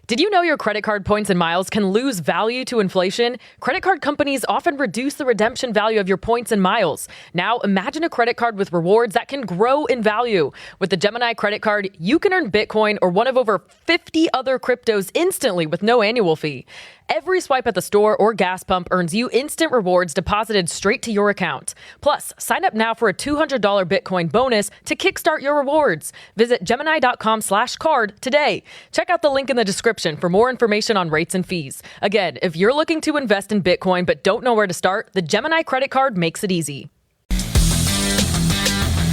Did you know your credit card points and miles can lose value to inflation? Credit card companies often reduce the redemption value of your points and miles. Now, imagine a credit card with rewards that can grow in value. With the Gemini credit card, you can earn Bitcoin or one of over 50 other cryptos instantly with no annual fee. Every swipe at the store or gas pump earns you instant rewards deposited straight to your account. Plus, sign up now for a $200 Bitcoin bonus to kickstart your rewards. Visit Gemini.com/card today. Check out the link in the description for more information on rates and fees. Again, if you're looking to invest in Bitcoin but don't know where to start, the Gemini credit card makes it easy.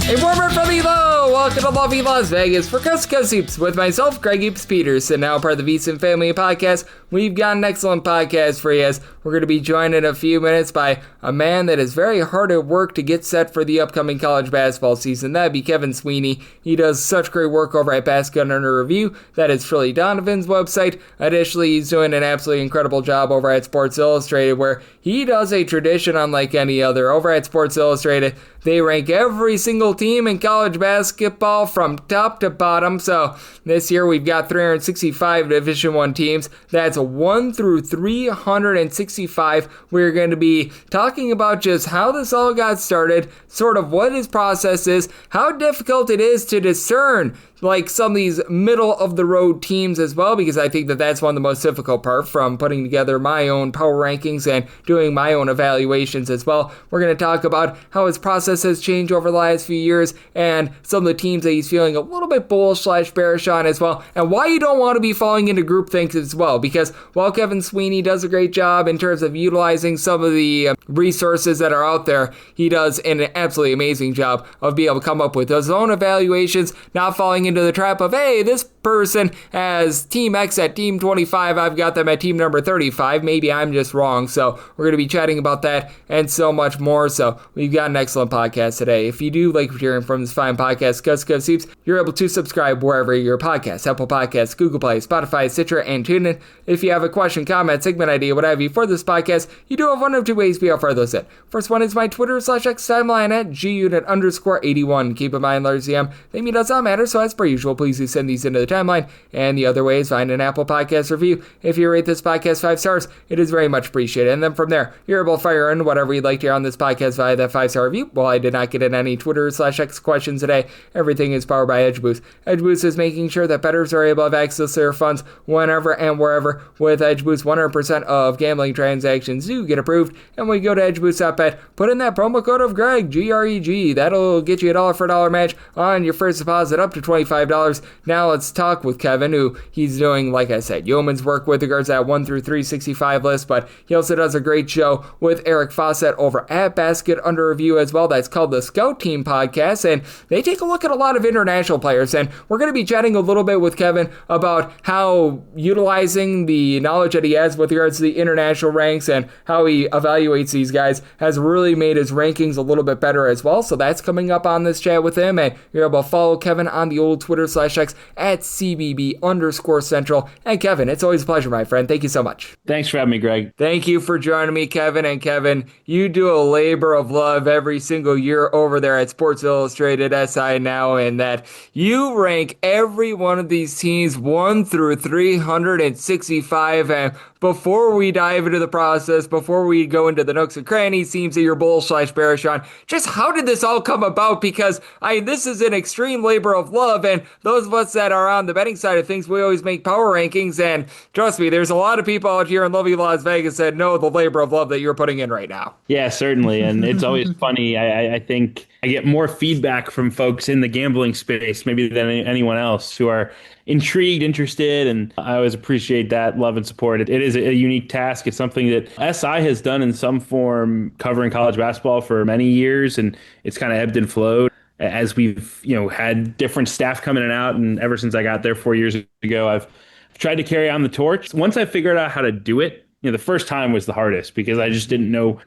A warmer from Elo! Welcome to lovely Las Vegas for Coast to Coast Hoops with myself, Greg Hoops Peterson, now part of the VSiN Family Podcast. We've got an excellent podcast for you as we're going to be joined in a few minutes by a man that is very hard at work to get set for the upcoming college basketball season. That'd be Kevin Sweeney. He does such great work over at Basket Under Review. That is Philly Donovan's website. Additionally, he's doing an absolutely incredible job over at Sports Illustrated where he does a tradition unlike any other. Over at Sports Illustrated, they rank every single team in college basketball from top to bottom. So this year we've got 365 Division I teams. That's 1 through 365. We're going to be talking about just how this all got started, sort of what his process is, how difficult it is to discern like some of these middle of the road teams as well, because I think that that's one of the most difficult part from putting together my own power rankings and doing my own evaluations as well. We're going to talk about how his process has changed over the last few years and some of the teams that he's feeling a little bit bullish/bearish on as well, and why you don't want to be falling into groupthink as well, because while Kevin Sweeney does a great job in terms of utilizing some of the resources that are out there, he does an absolutely amazing job of being able to come up with his own evaluations, not falling into the trap of, hey, this person has Team X at Team 25, I've got them at Team number 35, maybe I'm just wrong. So we're going to be chatting about that and so much more. So we've got an excellent podcast today. If you do like hearing from this fine podcast, Coast to Coast Hoops, you're able to subscribe wherever your podcasts, Apple Podcasts, Google Play, Spotify, Stitcher, and TuneIn. If you have a question, comment, segment idea, what have you for this podcast, you do have one of two ways we offer those in. First one is my Twitter/X timeline at gunit_81. Keep in mind, Larry ZM, they mean does not matter, so as per usual, please do send these into the timeline. And the other way is find an Apple Podcast review. If you rate this podcast 5 stars, it is very much appreciated. And then from there, you're able to fire in whatever you'd like to hear on this podcast via that 5-star review. Well, I did not get in any Twitter/X questions today. Everything is powered by EdgeBoost. EdgeBoost is making sure that bettors are able to have access to their funds whenever and wherever. With EdgeBoost, 100% of gambling transactions do get approved. And when you go to edgeboost.bet, put in that promo code of Greg, GREG. That'll get you a dollar for dollar match on your first deposit up to $25. Now let's talk with Kevin, who he's doing, like I said, yeoman's work with regards to that 1 through 365 list, but he also does a great show with Eric Fawcett over at Basket Under Review as well. That's called the Scout Team Podcast, and they take a look at a lot of international players, and we're going to be chatting a little bit with Kevin about how utilizing the knowledge that he has with regards to the international ranks and how he evaluates these guys has really made his rankings a little bit better as well. So that's coming up on this chat with him, and you're able to follow Kevin on the old Twitter/X at CBB_Central. And Kevin, it's always a pleasure, my friend. Thank you so much. Thanks for having me, Greg. Thank you for joining me, Kevin. And Kevin, you do a labor of love every single year over there at Sports Illustrated SI now, and that you rank every one of these teams 1 through 365. And before we dive into the process, before we go into the nooks and crannies, teams that you're bullish/bearish on, just how did this all come about? Because this is an extreme labor of love, and those of us that are on the betting side of things, we always make power rankings, and trust me, there's a lot of people out here in lovely Las Vegas that know the labor of love that you're putting in right now. Yeah, certainly, and it's always funny. I think I get more feedback from folks in the gambling space maybe than anyone else who are intrigued, interested, and I always appreciate that love and support. It is a unique task. It's something that SI has done in some form covering college basketball for many years, and it's kind of ebbed and flowed as we've had different staff come in and out. And ever since I got there 4 years ago, I've tried to carry on the torch. Once I figured out how to do it, the first time was the hardest because I just didn't know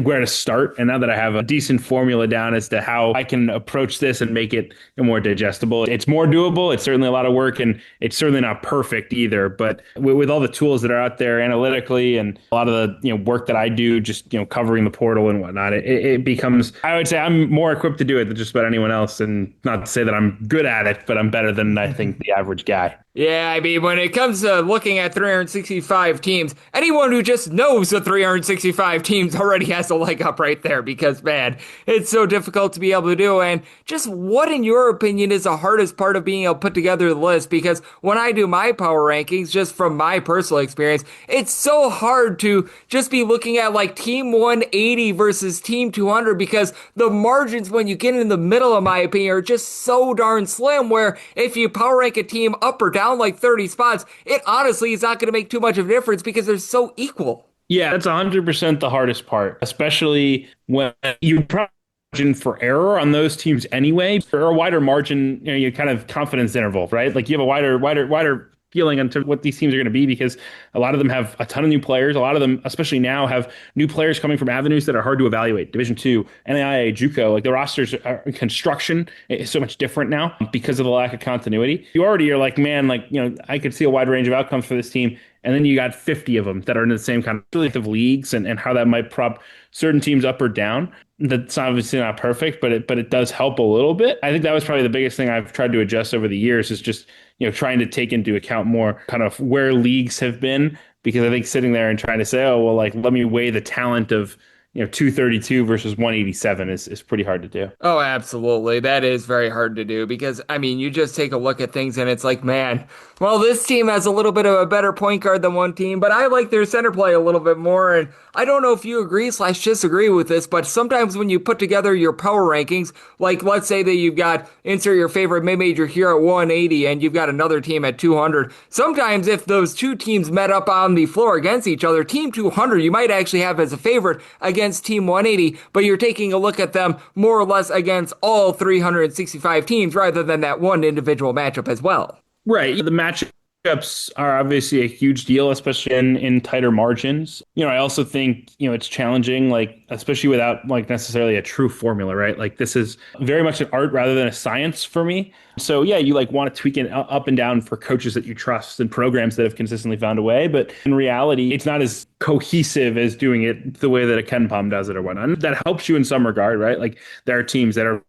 where to start. And now that I have a decent formula down as to how I can approach this and make it more digestible, it's more doable. It's certainly a lot of work, and it's certainly not perfect either. But with all the tools that are out there analytically and a lot of the work that I do, just covering the portal and whatnot, it becomes, I would say I'm more equipped to do it than just about anyone else. And not to say that I'm good at it, but I'm better than I think the average guy. Yeah, I mean, when it comes to looking at 365 teams, anyone who just knows the 365 teams already has a leg up right there because, man, it's so difficult to be able to do. And just what, in your opinion, is the hardest part of being able to put together the list? Because when I do my power rankings, just from my personal experience, it's so hard to just be looking at like team 180 versus team 200 because the margins when you get in the middle, in my opinion, are just so darn slim. Where if you power rank a team up or down like 30 spots, it honestly is not going to make too much of a difference because they're so equal. Yeah, that's 100% the hardest part, especially when you probably margin for error on those teams anyway. For a wider margin, you kind of confidence interval, right? Like you have a wider feeling into what these teams are going to be because a lot of them have a ton of new players. A lot of them, especially now, have new players coming from avenues that are hard to evaluate. Division two, NAIA, JUCO, like the rosters are, construction is so much different now because of the lack of continuity. You already are like, man, like, I could see a wide range of outcomes for this team. And then you got 50 of them that are in the same kind of leagues and how that might prop certain teams up or down. That's obviously not perfect, but it does help a little bit. I think that was probably the biggest thing I've tried to adjust over the years is just, trying to take into account more kind of where leagues have been, because I think sitting there and trying to say, oh, well, like, let me weigh the talent of 232 versus 187 is pretty hard to do. Oh, absolutely. That is very hard to do because, I mean, you just take a look at things and it's like, man, well, this team has a little bit of a better point guard than one team, but I like their center play a little bit more. And I don't know if you agree slash disagree with this, but sometimes when you put together your power rankings, like let's say that you've got insert your favorite mid-major here at 180 and you've got another team at 200. Sometimes if those two teams met up on the floor against each other, team 200 you might actually have as a favorite against team 180, but you're taking a look at them more or less against all 365 teams rather than that one individual matchup as well. Right. The matchups are obviously a huge deal, especially in tighter margins. I also think, it's challenging, like, especially without like necessarily a true formula, right? Like this is very much an art rather than a science for me. So yeah, you like want to tweak it up and down for coaches that you trust and programs that have consistently found a way. But in reality, it's not as cohesive as doing it the way that a Ken Palm does it or whatnot. And that helps you in some regard, right? Like there are teams that are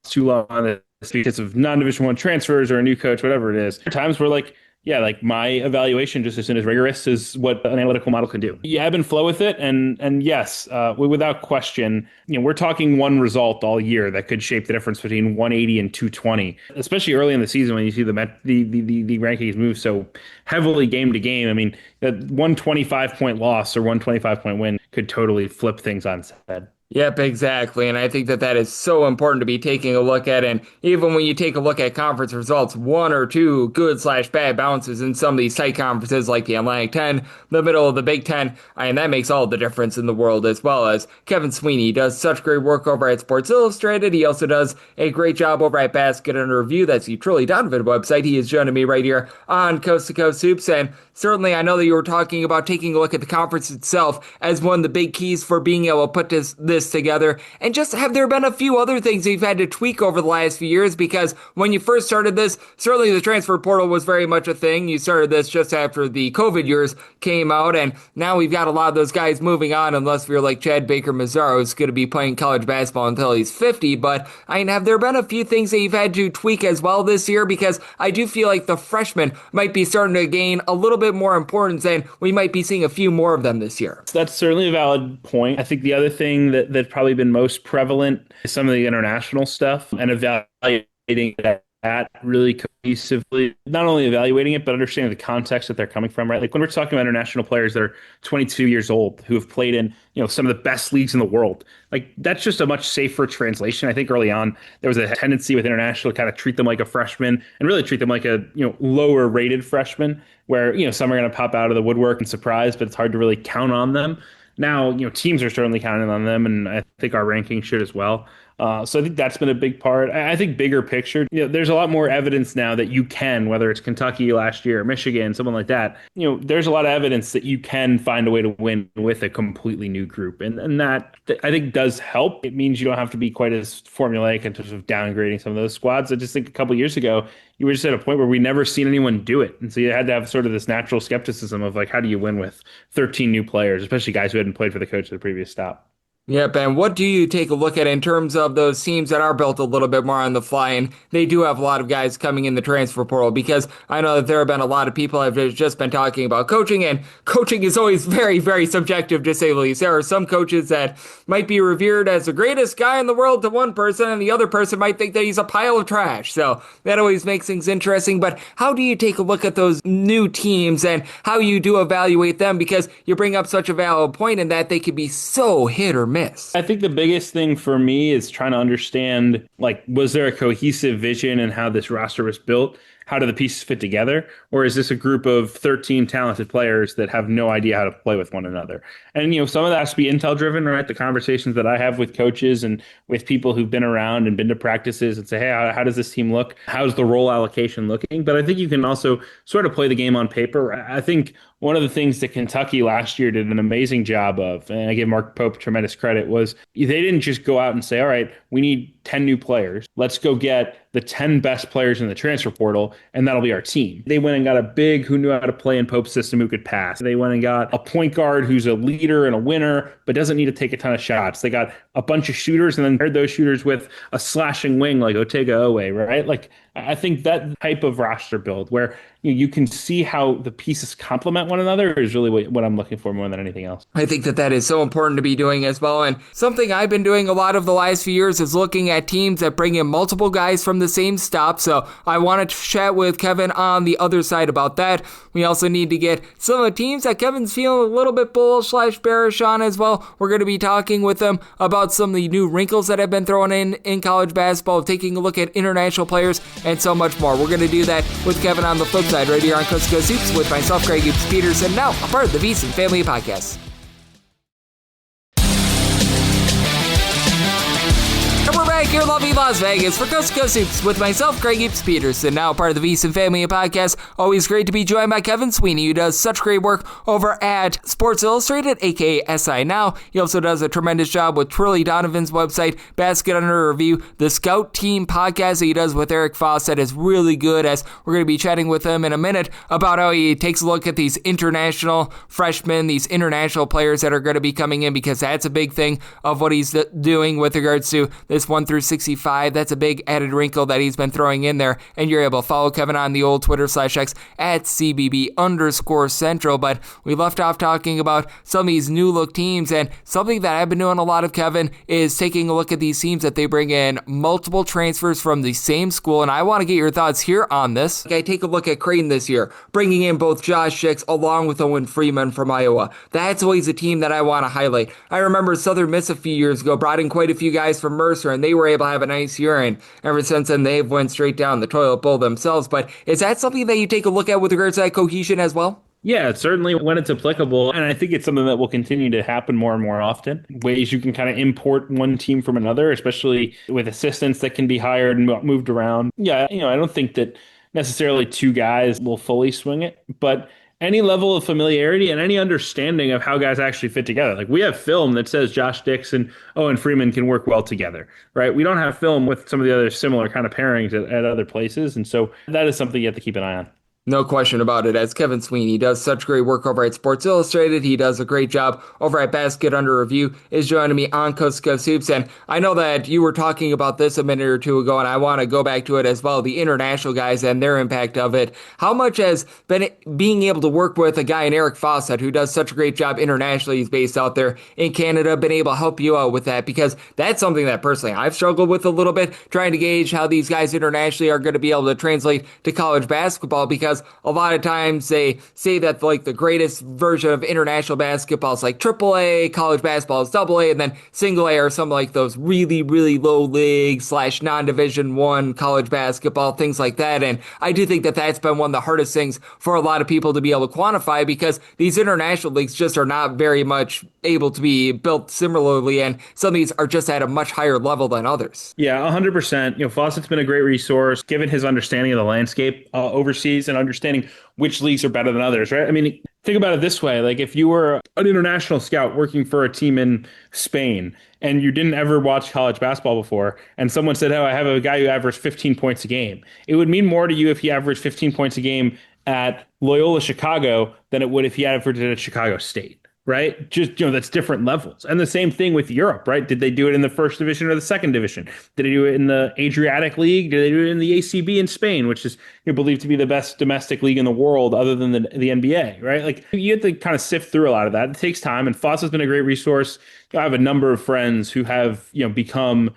too low on the because of non-division one transfers or a new coach, whatever it is. There are times where like, yeah, like my evaluation just isn't as rigorous as what an analytical model can do. You ebb and flow with it. And yes, without question, we're talking one result all year that could shape the difference between 180 and 220, especially early in the season when you see the rankings move so heavily game to game. I mean, that 125-point loss or 125-point win could totally flip things on its head. Yep, exactly. And I think that that is so important to be taking a look at. And even when you take a look at conference results, one or two good slash bad bounces in some of these tight conferences like the Atlantic 10, the middle of the Big 10, and that makes all the difference in the world, as well as Kevin Sweeney does such great work over at Sports Illustrated. He also does a great job over at Basket Under Review. That's the Truly Donovan website. He is joining me right here on Coast to Coast Hoops. And certainly, I know that you were talking about taking a look at the conference itself as one of the big keys for being able to put this together. And just have there been a few other things that you've had to tweak over the last few years? Because when you first started this, certainly the transfer portal was very much a thing. You started this just after the COVID years came out, and now we've got a lot of those guys moving on, unless you're like Chad Baker Mazzaro, who's going to be playing college basketball until he's 50. But I mean, have there been a few things that you've had to tweak as well this year? Because I do feel like the freshmen might be starting to gain a little bit more importance, and we might be seeing a few more of them this year. That's certainly a valid point. I think the other thing that's probably been most prevalent is some of the international stuff and evaluating that really cohesively, not only evaluating it, but understanding the context that they're coming from, right? Like when we're talking about international players that are 22 years old who have played in, some of the best leagues in the world, like that's just a much safer translation. I think early on, there was a tendency with international to kind of treat them like a freshman and really treat them like a, lower rated freshman where, some are going to pop out of the woodwork and surprise, but it's hard to really count on them. Now, teams are certainly counting on them, and I think our ranking should as well. So I think that's been a big part. I think bigger picture, there's a lot more evidence now that you can, whether it's Kentucky last year, or Michigan, someone like that, there's a lot of evidence that you can find a way to win with a completely new group. And that I think does help. It means you don't have to be quite as formulaic in terms of downgrading some of those squads. I just think a couple of years ago, you were just at a point where we never seen anyone do it. And so you had to have sort of this natural skepticism of like, how do you win with 13 new players, especially guys who hadn't played for the coach of the previous stop? Yep, and what do you take a look at in terms of those teams that are built a little bit more on the fly, and they do have a lot of guys coming in the transfer portal? Because I know that there have been a lot of people have just been talking about coaching, and coaching is always very, very subjective to say the least. There are some coaches that might be revered as the greatest guy in the world to one person, and the other person might think that he's a pile of trash. So that always makes things interesting. But how do you take a look at those new teams and how you do evaluate them? Because you bring up such a valid point in that they could be so hit or miss. I think the biggest thing for me is trying to understand, like, was there a cohesive vision in how this roster was built? How do the pieces fit together? Or is this a group of 13 talented players that have no idea how to play with one another? And, some of that has to be intel driven, right? The conversations that I have with coaches and with people who've been around and been to practices and say, hey, how does this team look? How's the role allocation looking? But I think you can also sort of play the game on paper. I think one of the things that Kentucky last year did an amazing job of, and I give Mark Pope tremendous credit, was they didn't just go out and say, all right, we need 10 new players. Let's go get the 10 best players in the transfer portal, and that'll be our team. They went and got a big who knew how to play in Pope's system who could pass. They went and got a point guard who's a leader and a winner, but doesn't need to take a ton of shots. They got a bunch of shooters and then paired those shooters with a slashing wing like Otega Owe, right? Like, I think that type of roster build where you can see how the pieces complement one another is really what I'm looking for more than anything else. I think that is so important to be doing as well. And something I've been doing a lot of the last few years is looking at teams that bring in multiple guys from the same stop. So I wanted to chat with Kevin on the other side about that. We also need to get some of the teams that Kevin's feeling a little bit bullish/bearish on as well. We're going to be talking with him about some of the new wrinkles that have been thrown in college basketball, taking a look at international players, and so much more. We're going to do that with Kevin on the flip side right here on Coast to Coast Hoops with myself, Greg Peterson, now a part of the VSiN Family Podcast. And we're back here in lovely Las Vegas for Coast to Coast Hoops with myself, Greg Peterson, now part of the VSiN Family Podcast. Always great to be joined by Kevin Sweeney, who does such great work over at Sports Illustrated, aka SI Now. He also does a tremendous job with Twirly Donovan's website, Basket Under Review, the Scout Team podcast that he does with Eric Fawcett is really good, as we're going to be chatting with him in a minute about how he takes a look at these international freshmen, these international players that are going to be coming in, because that's a big thing of what he's doing with regards to this 1 through 65. That's a big added wrinkle that he's been throwing in there, and you're able to follow Kevin on the old Twitter/X at CBB_Central. But we left off talking about some of these new look teams, and something that I've been doing a lot of, Kevin, is taking a look at these teams that they bring in multiple transfers from the same school, and I want to get your thoughts here on this. I take a look at Creighton this year, bringing in both Josh Dix along with Owen Freeman from Iowa. That's always a team that I want to highlight. I remember Southern Miss a few years ago brought in quite a few guys from Mercer, and they were able to have a nice year, and ever since then they've went straight down the toilet bowl themselves. But is that something that you take a look at with regards to that cohesion as well? Yeah, certainly when it's applicable. And I think it's something that will continue to happen more and more often. Ways you can kind of import one team from another, especially with assistants that can be hired and moved around. Yeah, I don't think that necessarily two guys will fully swing it, but any level of familiarity and any understanding of how guys actually fit together. Like, we have film that says Josh Dix and Owen Freeman can work well together, right? We don't have film with some of the other similar kind of pairings at other places. And so that is something you have to keep an eye on. No question about it. As Kevin Sweeney does such great work over at Sports Illustrated, he does a great job over at Basket Under Review, is joining me on Coast to Coast Hoops. And I know that you were talking about this a minute or two ago, and I want to go back to it as well, the international guys and their impact of it. How much has been being able to work with a guy in Eric Fawcett, who does such a great job internationally, he's based out there in Canada, been able to help you out with that? Because that's something that personally I've struggled with a little bit, trying to gauge how these guys internationally are going to be able to translate to college basketball, because a lot of times they say that like the greatest version of international basketball is like AAA, college basketball is AA, and then single A are some like those really, really low league / non-division one college basketball, things like that. And I do think that that's been one of the hardest things for a lot of people to be able to quantify, because these international leagues just are not very much able to be built similarly, and some of these are just at a much higher level than others. Yeah, 100%. Fawcett's been a great resource, given his understanding of the landscape overseas and understanding which leagues are better than others, right? I mean, think about it this way. Like, if you were an international scout working for a team in Spain and you didn't ever watch college basketball before, and someone said, oh, I have a guy who averaged 15 points a game, it would mean more to you if he averaged 15 points a game at Loyola Chicago than it would if he averaged it at Chicago State. right? Just, that's different levels. And the same thing with Europe, right? Did they do it in the first division or the second division? Did they do it in the Adriatic League? Did they do it in the ACB in Spain, which is believed to be the best domestic league in the world other than the NBA, right? Like you have to kind of sift through a lot of that. It takes time, and FOSS has been a great resource. I have a number of friends who have, become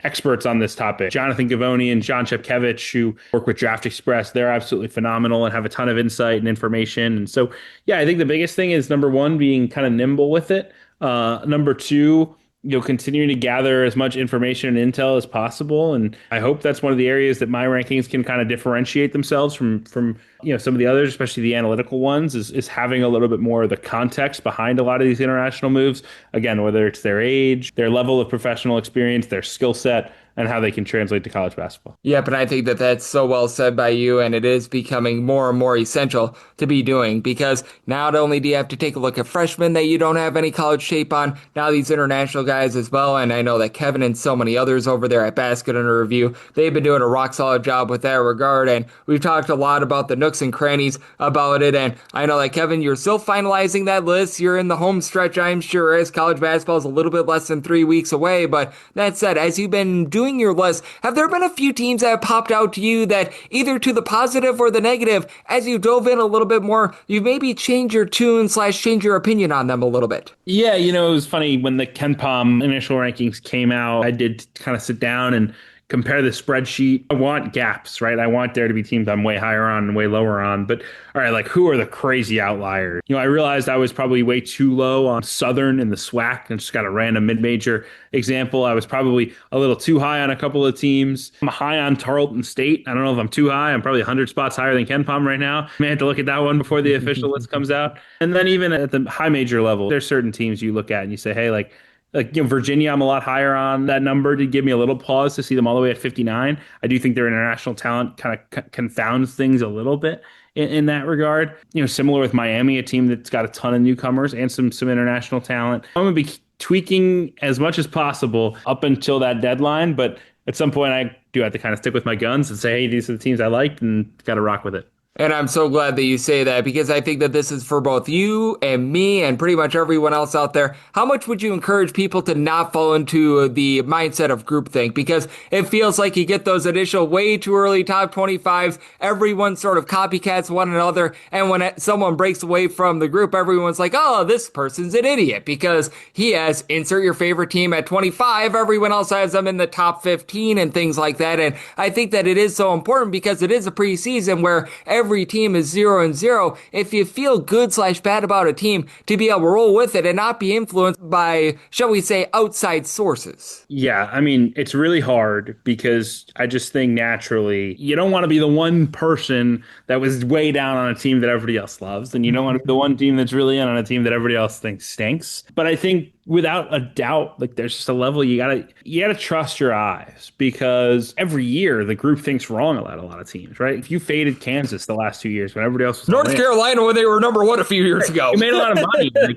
experts on this topic. Jonathan Gavoni and John Chepkevich, who work with Draft Express, they're absolutely phenomenal and have a ton of insight and information. And so, yeah, I think the biggest thing is number one, being kind of nimble with it. Number two, continuing to gather as much information and intel as possible. And I hope that's one of the areas that my rankings can kind of differentiate themselves from some of the others, especially the analytical ones, is having a little bit more of the context behind a lot of these international moves. Again, whether it's their age, their level of professional experience, their skill set, and how they can translate to college basketball. Yeah, but I think that that's so well said by you, and it is becoming more and more essential to be doing, because not only do you have to take a look at freshmen that you don't have any college tape on, now these international guys as well, and I know that Kevin and so many others over there at Basket Under Review, they've been doing a rock-solid job with that regard, and we've talked a lot about the nooks and crannies about it, and I know that, Kevin, you're still finalizing that list. You're in the home stretch, I'm sure, as college basketball is a little bit less than 3 weeks away, but that said, as you've been doing your list, have there been a few teams that have popped out to you that either to the positive or the negative, as you dove in a little bit more, you maybe change your tune / change your opinion on them a little bit? Yeah, it was funny when the KenPom initial rankings came out. I did kind of sit down and compare the spreadsheet. I want gaps, right? I want there to be teams I'm way higher on and way lower on. But all right, like who are the crazy outliers? I realized I was probably way too low on Southern in the SWAC and just got a random mid-major example. I was probably a little too high on a couple of teams. I'm high on Tarleton State. I don't know if I'm too high. I'm probably 100 spots higher than KenPom right now. I may have to look at that one before the official list comes out. And then even at the high major level, there's certain teams you look at and you say, hey, like Virginia, I'm a lot higher on. That number did give me a little pause to see them all the way at 59. I do think their international talent kind of confounds things a little bit in that regard. Similar with Miami, a team that's got a ton of newcomers and some international talent. I'm going to be tweaking as much as possible up until that deadline, but at some point I do have to kind of stick with my guns and say, hey, these are the teams I liked and got to rock with it. And I'm so glad that you say that, because I think that this is for both you and me and pretty much everyone else out there. How much would you encourage people to not fall into the mindset of groupthink? Because it feels like you get those initial way too early top 25s. Everyone sort of copycats one another. And when someone breaks away from the group, everyone's like, oh, this person's an idiot because he has insert your favorite team at 25. Everyone else has them in the top 15 and things like that. And I think that it is so important because it is a preseason where every team is 0-0. If you feel good / bad about a team, to be able to roll with it and not be influenced by, shall we say, outside sources. Yeah, I mean, it's really hard because I just think naturally you don't want to be the one person that was way down on a team that everybody else loves, and you don't want to be the one team that's really in on a team that everybody else thinks stinks. But I think without a doubt, like there's just a level you gotta trust your eyes, because every year the group thinks wrong about a lot of teams, right? If you faded Kansas the last 2 years when everybody else was North Carolina when they were number one a few years ago, you made a lot of money. Like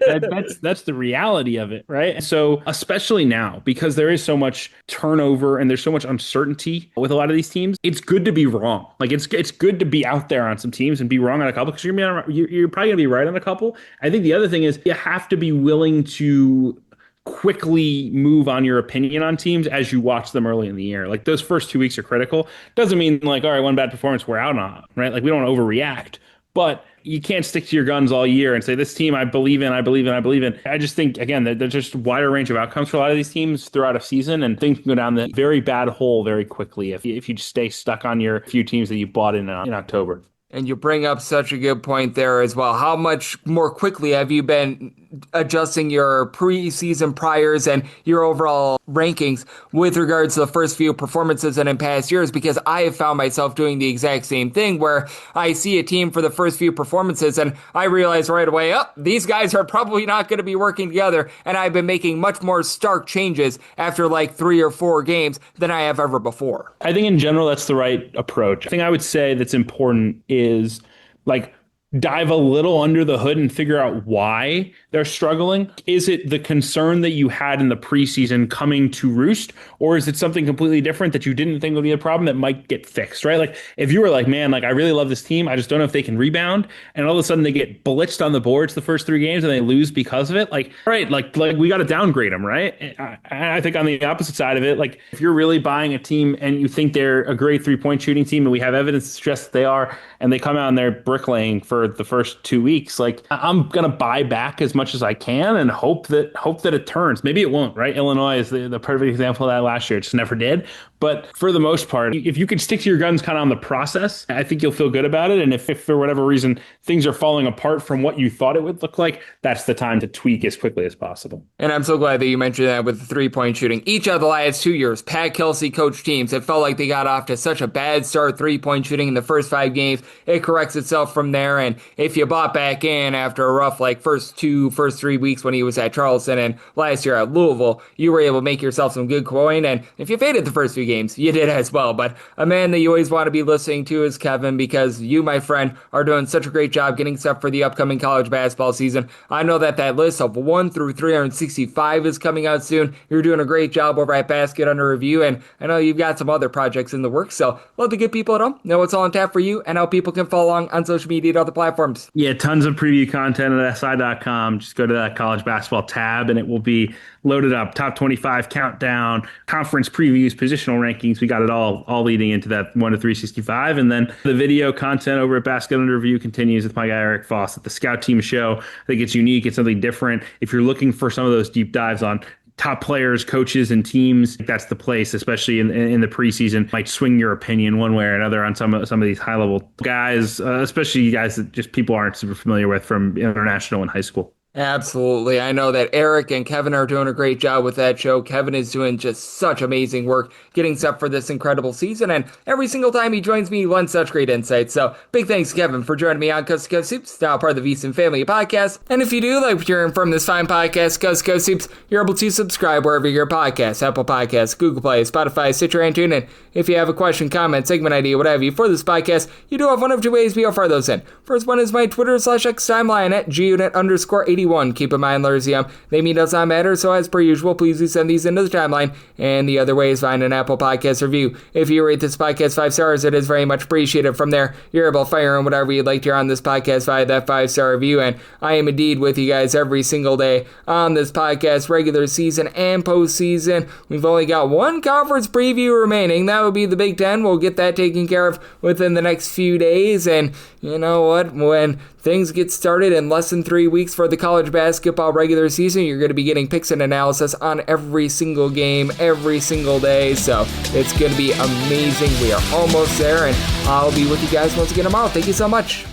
that's the reality of it, right? So especially now, because there is so much turnover and there's so much uncertainty with a lot of these teams, it's good to be wrong. Like it's good to be out there on some teams and be wrong on a couple, because you're probably gonna be right on a couple. I think the other thing is you have to be willing to quickly move on your opinion on teams as you watch them early in the year. Like those first 2 weeks are critical. Doesn't mean like, all right, one bad performance, we're out on, right? Like we don't overreact, but you can't stick to your guns all year and say, this team I believe in. I just think, again, that there's just a wider range of outcomes for a lot of these teams throughout a season, and things can go down the very bad hole very quickly if you just stay stuck on your few teams that you bought in October. And you bring up such a good point there as well. How much more quickly have you been adjusting your preseason priors and your overall rankings with regards to the first few performances and in past years? Because I have found myself doing the exact same thing where I see a team for the first few performances and I realize right away, these guys are probably not going to be working together. And I've been making much more stark changes after like 3 or 4 games than I have ever before. I think in general, that's the right approach. I think I would say that's important is like dive a little under the hood and figure out why they're struggling? Is it the concern that you had in the preseason coming to roost, or is it something completely different that you didn't think would be a problem that might get fixed, right? Like if you were like, man, like I really love this team, I just don't know if they can rebound, and all of a sudden they get blitzed on the boards the first 3 games and they lose because of it, like, right, like we got to downgrade them, right? I think on the opposite side of it, like if you're really buying a team and you think they're a great 3-point shooting team, and we have evidence to suggest that they are, and they come out and they're bricklaying for the first 2 weeks, like I'm gonna buy back as much as I can and hope that it turns. Maybe it won't, right? Illinois is the perfect example of that last year. It just never did. But for the most part, if you can stick to your guns kind of on the process, I think you'll feel good about it. And if for whatever reason things are falling apart from what you thought it would look like, that's the time to tweak as quickly as possible. And I'm so glad that you mentioned that with the 3-point shooting. Each of the last 2 years, Pat Kelsey coached teams, it felt like they got off to such a bad start 3-point shooting in the first 5 games. It corrects itself from there. And if you bought back in after a rough first 3 weeks when he was at Charleston and last year at Louisville, you were able to make yourself some good coin. And if you faded the first few games, you did as well. But a man that you always want to be listening to is Kevin, because you, my friend, are doing such a great job getting stuff for the upcoming college basketball season. I know that list of 1 through 365 is coming out soon. You're doing a great job over at Basket Under Review, and I know you've got some other projects in the works, so love to get people at home know what's all on tap for you and how people can follow along on social media and other platforms. Yeah, tons of preview content at SI.com. Just go to that college basketball tab and it will be loaded up. Top 25 countdown, conference previews, positional rankings. We got it all leading into that 1 to 365. And then the video content over at Basket Under Review continues with my guy Eric Foss at the Scout Team Show. I think it's unique. It's something different. If you're looking for some of those deep dives on top players, coaches, and teams, that's the place, especially in the preseason. Might swing your opinion one way or another on some of these high level guys, especially guys that just people aren't super familiar with from international and high school. Absolutely. I know that Eric and Kevin are doing a great job with that show. Kevin is doing just such amazing work getting set for this incredible season, and every single time he joins me, he lends such great insights. So big thanks to Kevin for joining me on Coast to Coast Hoops, now part of the VSiN Family Podcast. And if you do like hearing from this fine podcast, Coast to Coast Hoops, you're able to subscribe wherever you get podcasts, Apple Podcasts, Google Play, Spotify, Stitcher, and TuneIn. If you have a question, comment, segment idea, what have you for this podcast, you do have one of 2 ways we offer those in. First one is my Twitter/X timeline at gunit_81. Keep in mind, Lerzium, they mean does not matter, so as per usual, please do send these into the timeline. And the other way is find an Apple Podcast review. If you rate this podcast 5 stars, it is very much appreciated. From there, you're able to fire in whatever you'd like to hear on this podcast via that 5-star review. And I am indeed with you guys every single day on this podcast, regular season and postseason. We've only got one conference preview remaining. That would be the Big Ten. We'll get that taken care of within the next few days. And you know what? When things get started in less than 3 weeks for the college basketball regular season, you're going to be getting picks and analysis on every single game, every single day. So it's going to be amazing. We are almost there, and I'll be with you guys once again tomorrow. Thank you so much.